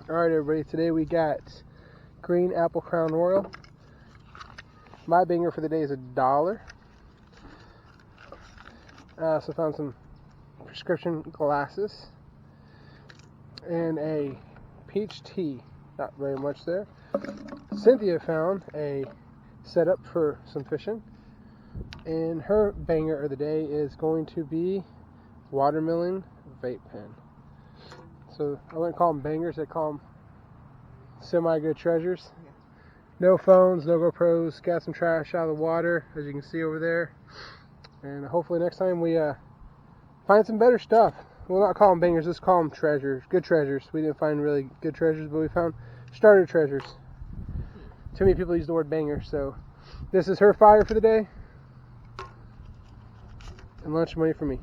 Alright everybody, today we got Green Apple Crown Royal. My banger for the day is $1. I also found some prescription glasses and a peach tea. Not very much there. Cynthia found a setup for some fishing, and her banger of the day is going to be watermelon vape pen. So I wouldn't call them bangers, I call them semi-good treasures. No phones, no GoPros, got some trash out of the water, as you can see over there. And hopefully next time we find some better stuff. We'll not call them bangers, let's call them treasures, good treasures. We didn't find really good treasures, but we found starter treasures. Too many people use the word banger, so this is her fire for the day. And lunch money for me.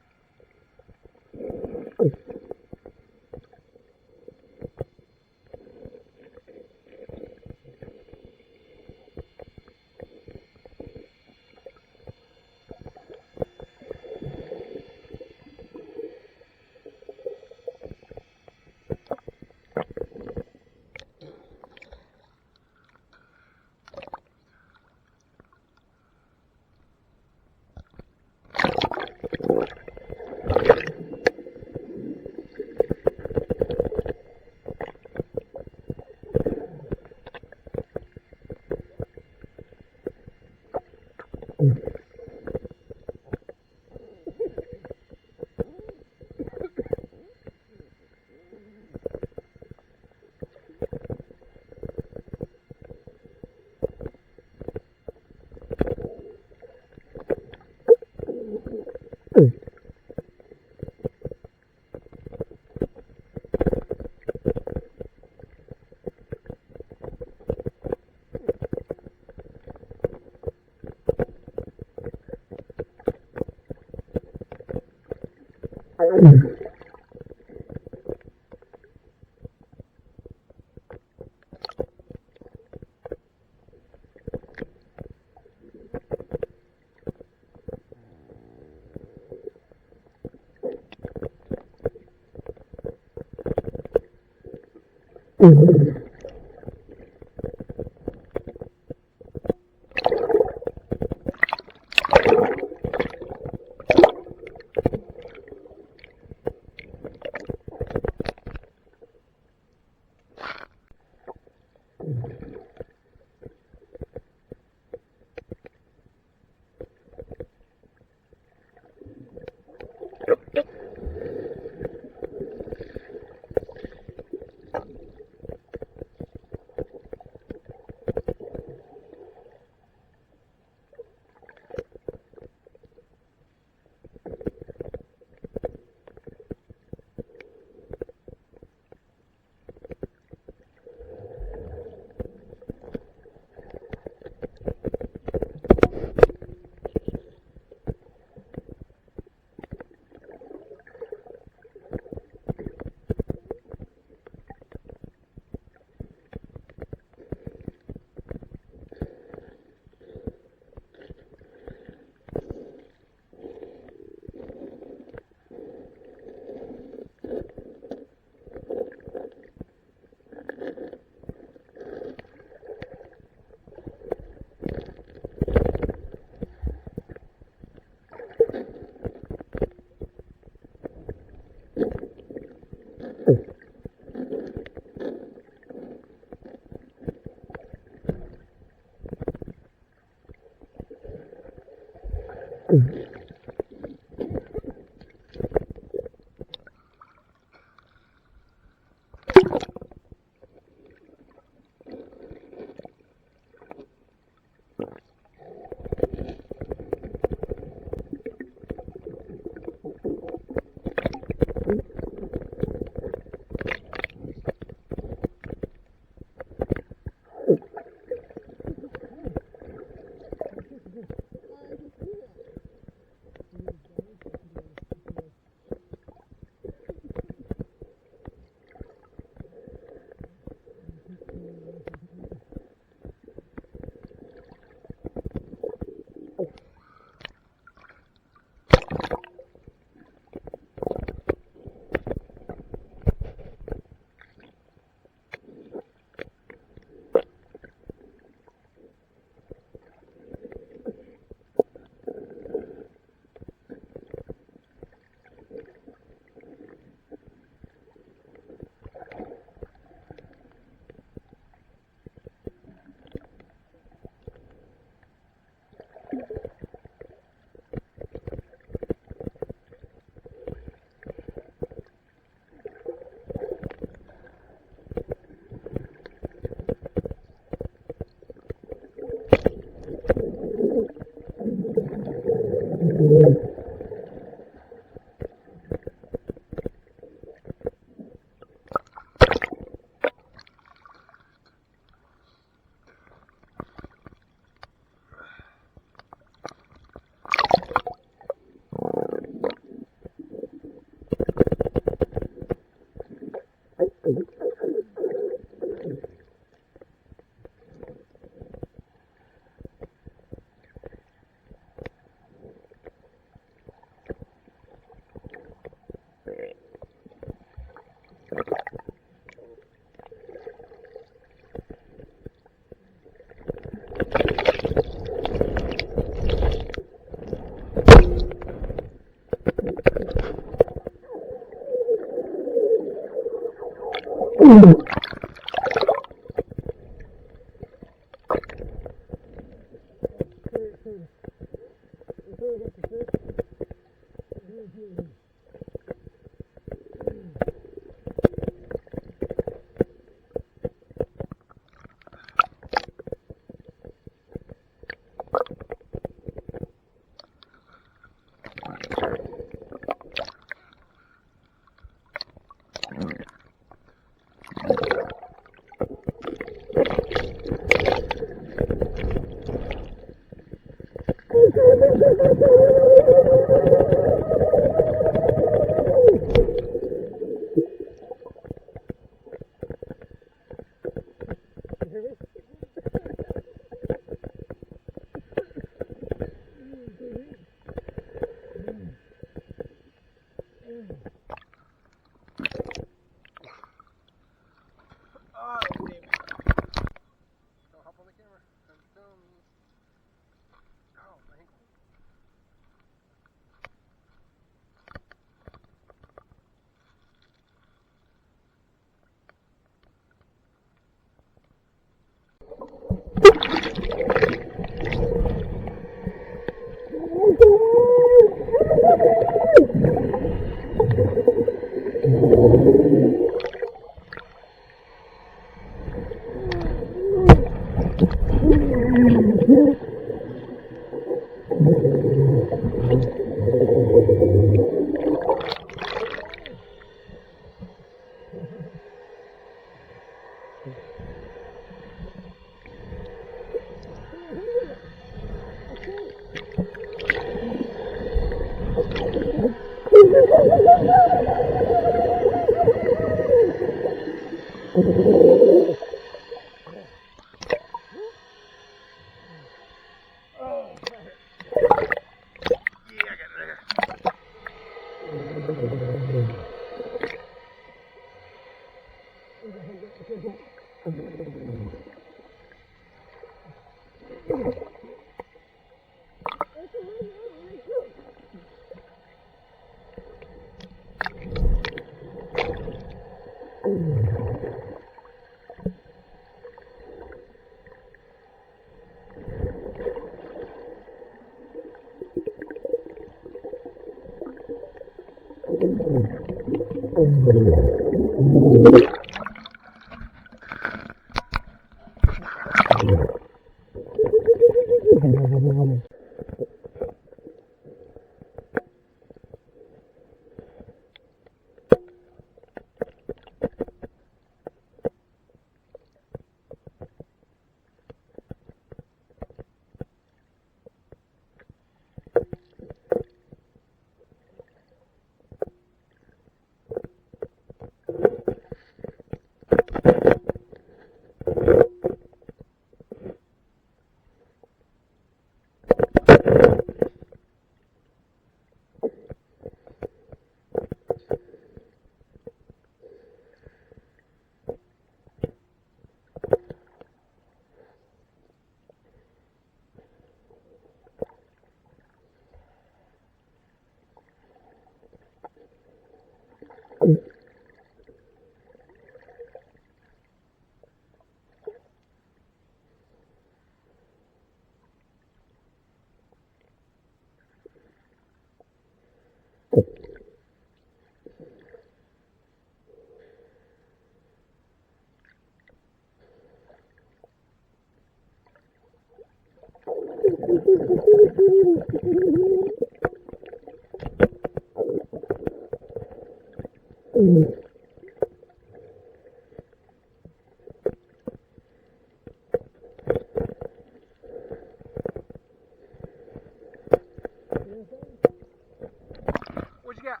What you got?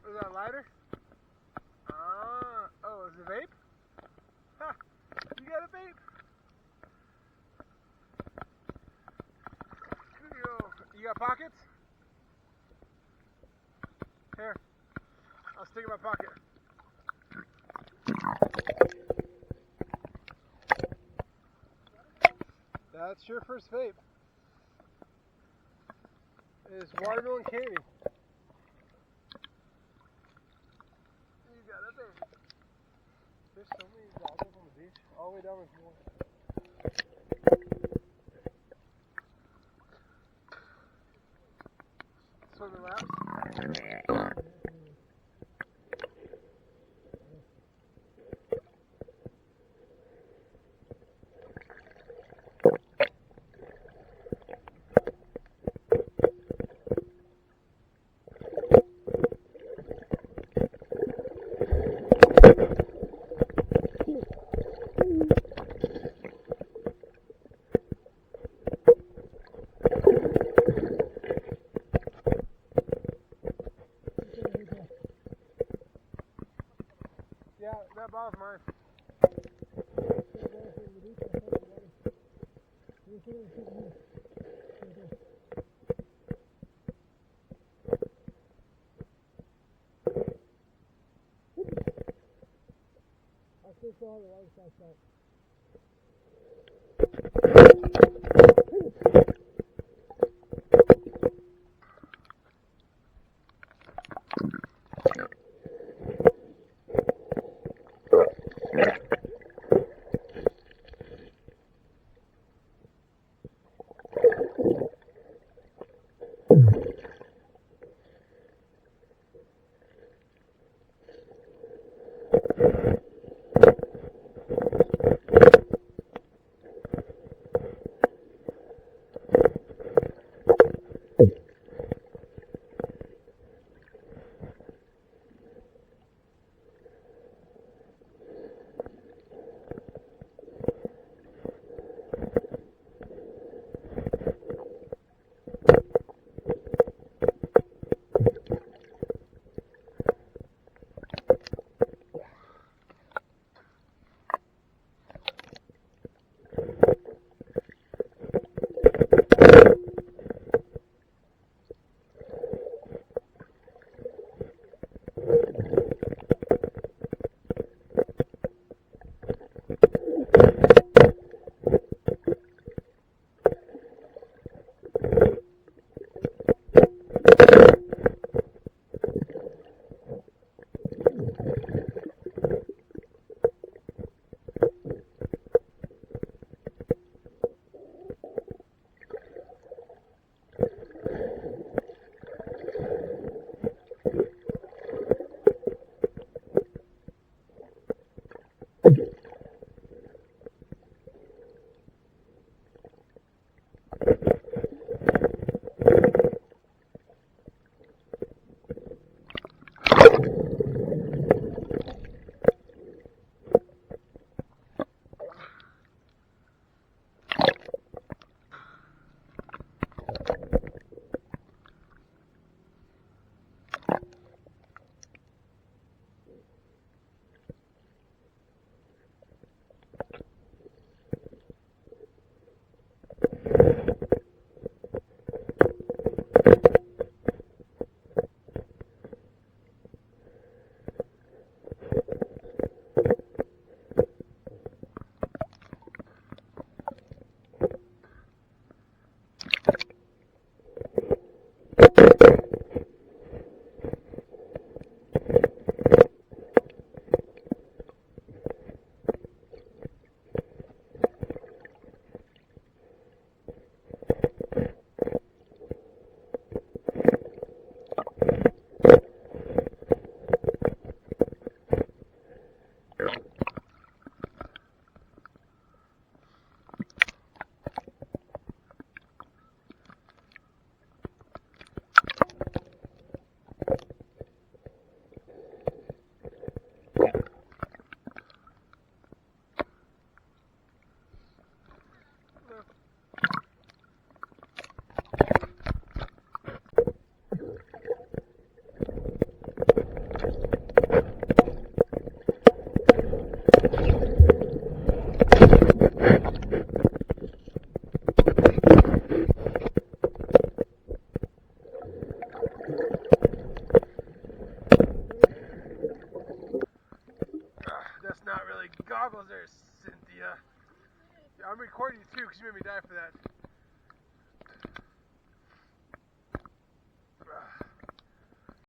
Is that a lighter? got pockets? Here, I'll stick it in my pocket. That's your first vape. It's watermelon candy. You got it, baby. There's so many goggles on the beach, all the way down this wall. Swimming laps. Yeah, that bottle's mine. I still saw the lights outside. there, Cynthia. I'm recording you too because you made me die for that.